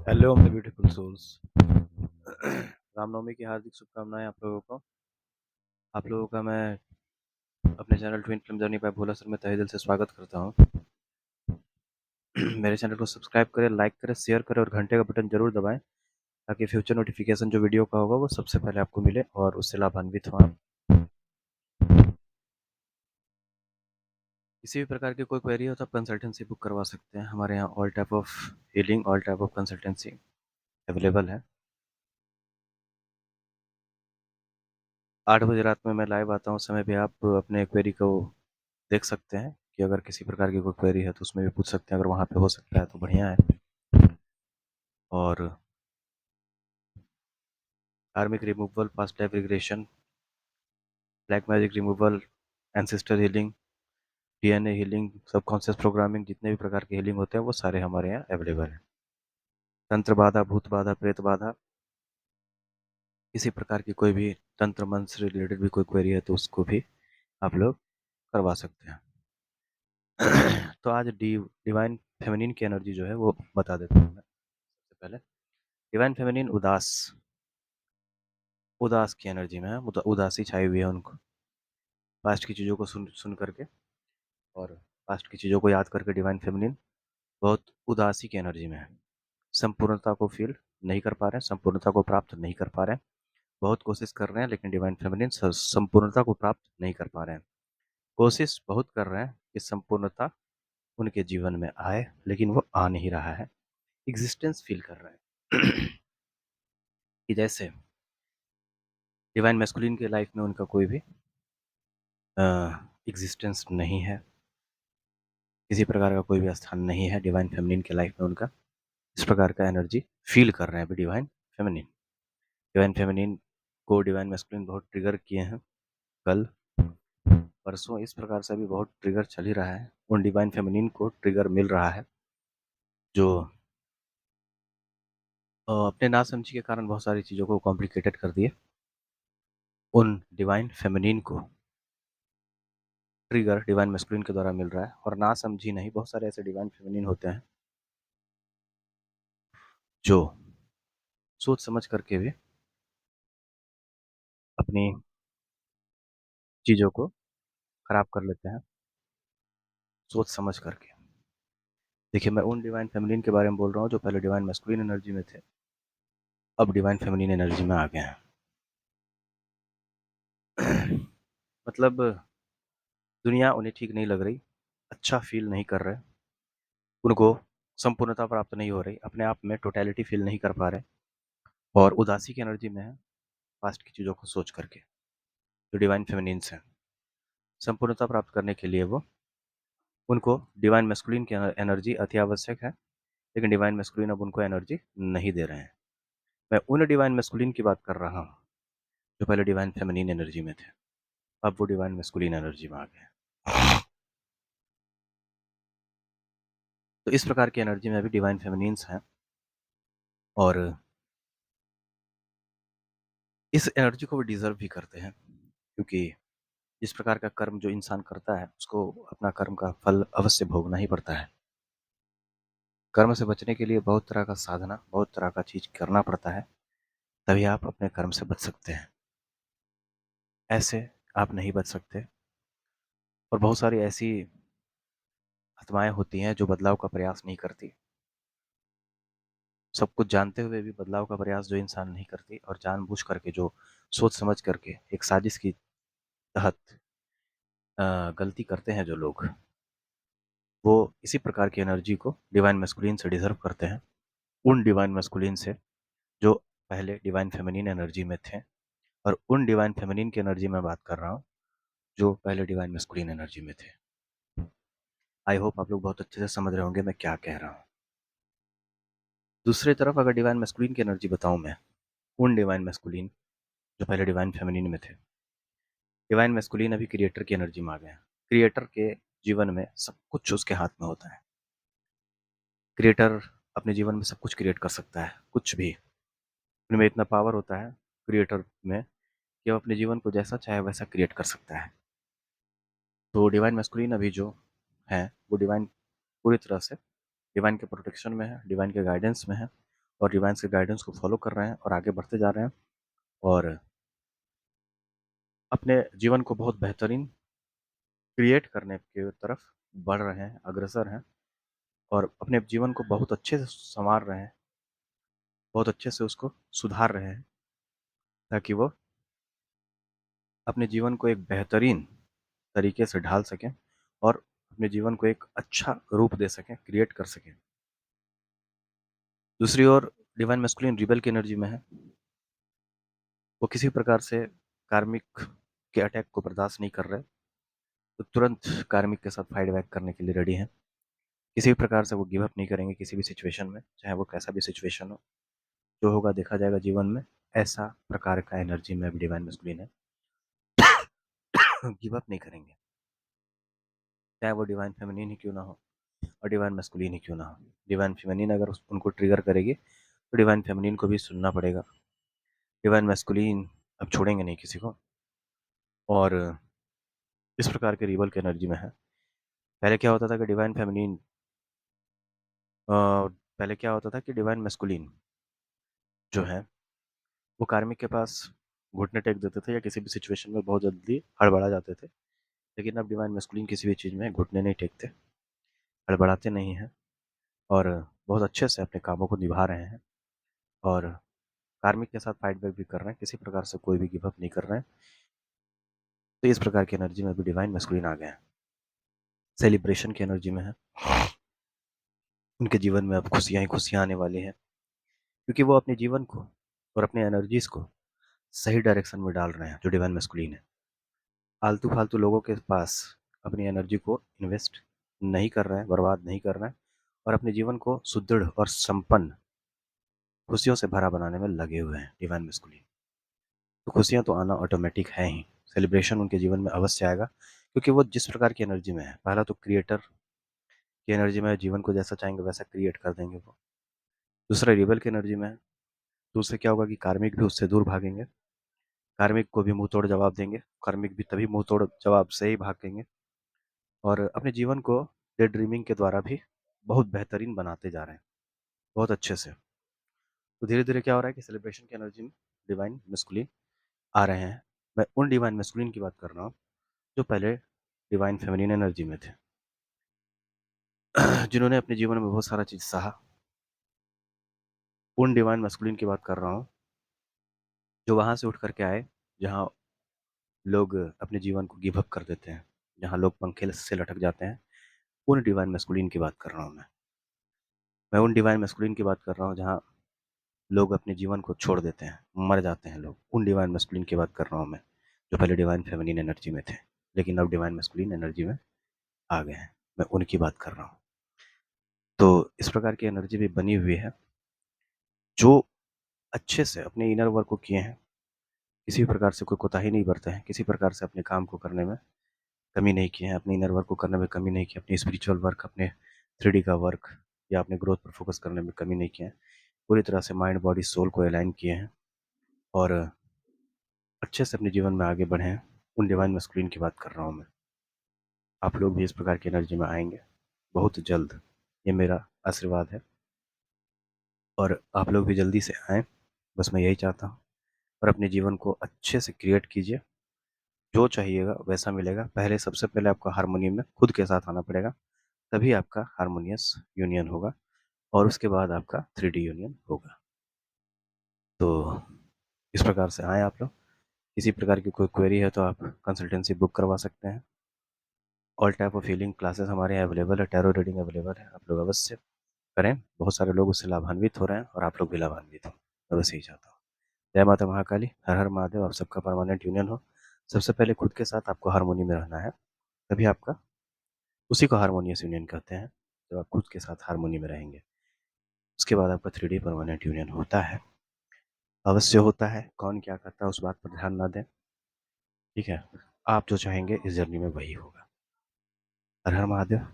Hello my beautiful souls. Ramnavami की हार्दिक शुभकामनाएं आप लोगों को। आप लोगों का मैं अपने channel twin film journey by Bhola sir में तहे दिल से स्वागत करता हूं। मेरे चैनल को सब्सक्राइब करें, लाइक करें, शेयर करें और घंटे का बटन जरूर दबाएं ताकि फ्यूचर नोटिफिकेशन जो वीडियो का होगा वो सबसे पहले आपको मिले और उससे लाभान्वित हो आप। किसी भी प्रकार की कोई क्वेरी हो तो आप कंसल्टेंसी बुक करवा सकते हैं। हमारे यहाँ all type of healing, all type of consultancy available है। 8 बजे रात में मैं लाइव आता हूँ। उस समय भी आप अपने क्वेरी को देख सकते हैं कि अगर किसी प्रकार की कोई क्वेरी है तो उसमें भी पूछ सकते हैं। अगर वहाँ पे हो सकता है तो बढ़िया है। और कार्मिक removal, past life regression, black magic removal, ancestor healing, DNA healing, subconscious programming, जितने भी प्रकार के हीलिंग होते हैं वो सारे हमारे यहाँ अवेलेबल हैं। तंत्र बाधा, भूत बाधा, प्रेत बाधा, किसी प्रकार की कोई भी तंत्र मंत्र से रिलेटेड भी कोई क्वेरी है तो उसको भी आप लोग करवा सकते हैं। तो आज डिवाइन फेमिनिन की एनर्जी जो है वो बता देता हूँ मैं। सबसे पहले डिवाइन फेमिनिन उदास उदास की एनर्जी में है। उदासी छाई हुई है उनको, पास्ट की चीज़ों को सुन सुन करके और पास्ट की चीज़ों को याद करके डिवाइन फेमिनिन बहुत उदासी की एनर्जी में है। संपूर्णता को फील नहीं कर पा रहे हैं, संपूर्णता को प्राप्त नहीं कर पा रहे हैं। बहुत कोशिश कर रहे हैं लेकिन डिवाइन फेमिनिन संपूर्णता को प्राप्त नहीं कर पा रहे हैं। कोशिश बहुत कर रहे हैं कि संपूर्णता उनके जीवन में आए लेकिन वो आ नहीं रहा है। एग्जिस्टेंस फील कर रहे हैं कि जैसे डिवाइन मैस्कुलिन के लाइफ में उनका कोई भी एग्जिस्टेंस नहीं है, किसी प्रकार का कोई भी स्थान नहीं है डिवाइन फेमिनिन के लाइफ में उनका। इस प्रकार का एनर्जी फील कर रहे हैं अभी डिवाइन फेमिनिन। डिवाइन फेमिनिन को डिवाइन मैस्कुलिन बहुत ट्रिगर किए हैं। कल परसों इस प्रकार से अभी बहुत ट्रिगर चल ही रहा है। उन डिवाइन फेमिनिन को ट्रिगर मिल रहा है जो अपने नासमझी के कारण बहुत सारी चीज़ों को कॉम्प्लिकेटेड कर दिए। उन डिवाइन फेमिनिन को ट्रिगर डिवाइन मैस्कुलिन के द्वारा मिल रहा है। और नासमझी नहीं, बहुत सारे ऐसे डिवाइन फेमिनिन होते हैं जो सोच समझ करके भी अपनी चीज़ों को खराब कर लेते हैं, सोच समझ करके। देखिए, मैं उन डिवाइन फेमिनिन के बारे में बोल रहा हूँ जो पहले डिवाइन मैस्कुलिन एनर्जी में थे, अब डिवाइन फेमिनिन एनर्जी में आ गए हैं। मतलब दुनिया उन्हें ठीक नहीं लग रही, अच्छा फील नहीं कर रहे, उनको संपूर्णता प्राप्त नहीं हो रही, अपने आप में टोटलिटी फील नहीं कर पा रहे और उदासी की एनर्जी में है पास्ट की चीज़ों को सोच करके। जो डिवाइन फेमिनिन्स हैं, संपूर्णता प्राप्त करने के लिए उनको डिवाइन मैस्कुलिन की एनर्जी अति आवश्यक है, लेकिन डिवाइन मैस्कुलिन अब उनको एनर्जी नहीं दे रहे हैं। मैं उन डिवाइन मैस्कुलिन की बात कर रहा हूँ जो पहले डिवाइन फेमिनिन एनर्जी में थे, अब वो डिवाइन मैस्कुलिन एनर्जी में आ गए। तो इस प्रकार की एनर्जी में अभी डिवाइन फेमिनिन्स हैं और इस एनर्जी को वो डिजर्व भी करते हैं, क्योंकि जिस प्रकार का कर्म जो इंसान करता है उसको अपना कर्म का फल अवश्य भोगना ही पड़ता है। कर्म से बचने के लिए बहुत तरह का साधना, बहुत तरह का चीज करना पड़ता है, तभी आप अपने कर्म से बच सकते हैं। ऐसे आप नहीं बच सकते। और बहुत सारी ऐसी आत्माएं होती हैं जो बदलाव का प्रयास नहीं करती। सब कुछ जानते हुए भी बदलाव का प्रयास जो इंसान नहीं करती और जानबूझ करके जो सोच समझ करके एक साजिश की तहत गलती करते हैं जो लोग, वो इसी प्रकार की एनर्जी को डिवाइन मैस्कुलिन से डिजर्व करते हैं। उन डिवाइन मैस्कुलिन से जो पहले डिवाइन फेमिनिन एनर्जी में थे, और उन डिवाइन फेमिनिन की एनर्जी में बात कर रहा हूँ जो पहले डिवाइन मैस्कुलिन एनर्जी में थे। आई होप आप लोग बहुत अच्छे से समझ रहे होंगे मैं क्या कह रहा हूँ। दूसरी तरफ अगर डिवाइन मैस्कुलिन की एनर्जी बताऊं मैं, उन डिवाइन मैस्कुलिन जो पहले डिवाइन फेमिनिन में थे, डिवाइन मैस्कुलिन अभी क्रिएटर की एनर्जी में आ गए हैं। क्रिएटर के जीवन में सब कुछ उसके हाथ में होता है। क्रिएटर अपने जीवन में सब कुछ क्रिएट कर सकता है, कुछ भी। उनमें इतना पावर होता है क्रिएटर में कि वो अपने जीवन को जैसा चाहे वैसा क्रिएट कर सकता है। तो डिवाइन मैस्कुलिन अभी जो है वो डिवाइन पूरी तरह से डिवाइन के प्रोटेक्शन में है, डिवाइन के गाइडेंस में है और डिवाइन्स के गाइडेंस को फॉलो कर रहे हैं और आगे बढ़ते जा रहे हैं और अपने जीवन को बहुत बेहतरीन क्रिएट करने की तरफ बढ़ रहे हैं, अग्रसर हैं और अपने जीवन को बहुत अच्छे से संवार रहे हैं, बहुत अच्छे से उसको सुधार रहे हैं ताकि वो अपने जीवन को एक बेहतरीन तरीके से ढाल सकें और अपने जीवन को एक अच्छा रूप दे सकें, क्रिएट कर सकें। दूसरी ओर डिवाइन मैस्कुलिन रिबेल की एनर्जी में है। वो किसी प्रकार से कार्मिक के अटैक को बर्दाश्त नहीं कर रहे, तो तुरंत कार्मिक के साथ फाइट बैक करने के लिए रेडी हैं। किसी भी प्रकार से वो गिव अप नहीं करेंगे किसी भी सिचुएशन में, चाहे वो कैसा भी सिचुएशन हो। जो होगा देखा जाएगा जीवन में, ऐसा प्रकार का एनर्जी में अभी डिवाइन मैस्कुलिन है। गिव अप नहीं करेंगे, चाहे वो डिवाइन फेमिनिन ही क्यों ना हो और डिवाइन मैस्कुलिन ही क्यों ना हो। डिवाइन फेमिनिन अगर उनको ट्रिगर करेगी तो डिवाइन फेमिनिन को भी सुनना पड़ेगा। डिवाइन मैस्कुलिन अब छोड़ेंगे नहीं किसी को और इस प्रकार के रिबल की एनर्जी में है। पहले क्या होता था कि डिवाइन फेमिनिन पहले क्या होता था कि डिवाइन मैस्कुलिन जो है वो कार्मिक के पास घुटने टेक देते थे या किसी भी सिचुएशन में बहुत जल्दी हड़बड़ा जाते थे। लेकिन अब डिवाइन मैस्कुलिन किसी भी चीज़ में घुटने नहीं टेकते, हड़बड़ाते नहीं हैं और बहुत अच्छे से अपने कामों को निभा रहे हैं और कार्मिक के साथ फाइट बैक भी कर रहे हैं, किसी प्रकार से कोई भी गिव अप नहीं कर रहे हैं। तो इस प्रकार की एनर्जी में भी डिवाइन मैस्कुलिन आ गए हैं। सेलिब्रेशन की एनर्जी में है। उनके जीवन में अब खुशियाँ ही खुशियाँ आने वाली हैं क्योंकि वो अपने जीवन को और अपने एनर्जीज को सही डायरेक्शन में डाल रहे हैं। जो डिवाइन मैस्कुलिन है, आलतू फालतू लोगों के पास अपनी एनर्जी को इन्वेस्ट नहीं कर रहे हैं, बर्बाद नहीं कर रहे हैं और अपने जीवन को सुदृढ़ और संपन्न खुशियों से भरा बनाने में लगे हुए हैं डिवाइन मैस्कुलिन। तो खुशियाँ तो आना ऑटोमेटिक है ही, सेलिब्रेशन उनके जीवन में अवश्य आएगा क्योंकि वो जिस प्रकार की एनर्जी में है, पहला तो क्रिएटर की एनर्जी में जीवन को जैसा चाहेंगे वैसा क्रिएट कर देंगे वो। दूसरा रिबल की एनर्जी में है। दूसरे क्या होगा कि कार्मिक भी उससे दूर भागेंगे, कार्मिक को भी मुंह तोड़ जवाब देंगे, कार्मिक भी तभी मुंह तोड़ जवाब से ही भागेंगे और अपने जीवन को डे ड्रीमिंग के द्वारा भी बहुत बेहतरीन बनाते जा रहे हैं, बहुत अच्छे से। तो धीरे धीरे क्या हो रहा है कि सेलिब्रेशन की एनर्जी में डिवाइन मैस्कुलिन आ रहे हैं। मैं उन डिवाइन मैस्कुलिन की बात कर रहा हूँ जो पहले डिवाइन फेमिनिन एनर्जी में थे, जिन्होंने अपने जीवन में बहुत सारा चीज़ सहा। उन डिवाइन मैस्कुलिन की बात कर रहा हूँ जो वहाँ से उठ करके आए जहाँ लोग अपने जीवन को गिव अप कर देते हैं, जहाँ लोग पंखे से लटक जाते हैं। उन डिवाइन मैस्कुलिन की बात कर रहा हूँ मैं उन डिवाइन मैस्कुलिन की बात कर रहा हूँ जहाँ लोग अपने जीवन को छोड़ देते हैं, मर जाते हैं लोग। उन डिवाइन मैस्कुलिन की बात कर रहा हूँ मैं जो पहले डिवाइन फेमिनिन एनर्जी में थे लेकिन अब डिवाइन मैस्कुलिन एनर्जी में आ गए हैं। मैं उनकी बात कर रहा हूँ। तो इस प्रकार की एनर्जी भी बनी हुई है जो अच्छे से अपने इनर वर्क को किए हैं, किसी भी प्रकार से कोई कोताही नहीं बरते हैं, किसी प्रकार से अपने काम को करने में कमी नहीं किए हैं, अपने इनर वर्क को करने में कमी नहीं की, अपनी स्पिरिचुअल वर्क, अपने 3D का वर्क या अपने ग्रोथ पर फोकस करने में कमी नहीं किए हैं। पूरी तरह से माइंड बॉडी सोल को अलाइन किए हैं और अच्छे से अपने जीवन में आगे बढ़े हैं। उन डिवाइन मैस्कुलिन की बात कर रहा हूँ मैं। आप लोग भी इस प्रकार की एनर्जी में आएंगे बहुत जल्द, ये मेरा आशीर्वाद है और आप लोग भी जल्दी से आएँ, बस मैं यही चाहता हूँ। और अपने जीवन को अच्छे से क्रिएट कीजिए, जो चाहिएगा वैसा मिलेगा। पहले सबसे पहले आपको हारमोनी में खुद के साथ आना पड़ेगा, तभी आपका हारमोनियस यूनियन होगा और उसके बाद आपका 3D यूनियन होगा। तो इस प्रकार से आएँ आप लोग। किसी प्रकार की कोई क्वेरी है तो आप कंसल्टेंसी बुक करवा सकते हैं। All type of healing classes हमारे यहाँ अवेलेबल है, टैरो रीडिंग अवेलेबल है, आप लोग अवश्य करें। बहुत सारे लोग उससे लाभान्वित हो रहे हैं और आप लोग भी लाभान्वित हो, मैं बस यही चाहता हूँ। जय माता महाकाली, हर हर महादेव। आप सबका परमानेंट यूनियन हो। सबसे पहले खुद के साथ आपको हारमोनी में रहना है, तभी आपका, उसी को हारमोनियस यूनियन कहते हैं। जब आप खुद के साथ हारमोनी में रहेंगे उसके बाद आपका 3D परमानेंट यूनियन होता है, अवश्य होता है। कौन क्या करता है उस बात पर ध्यान ना दें, ठीक है। आप जो चाहेंगे इस जर्नी में वही होगा। हर हर महादेव।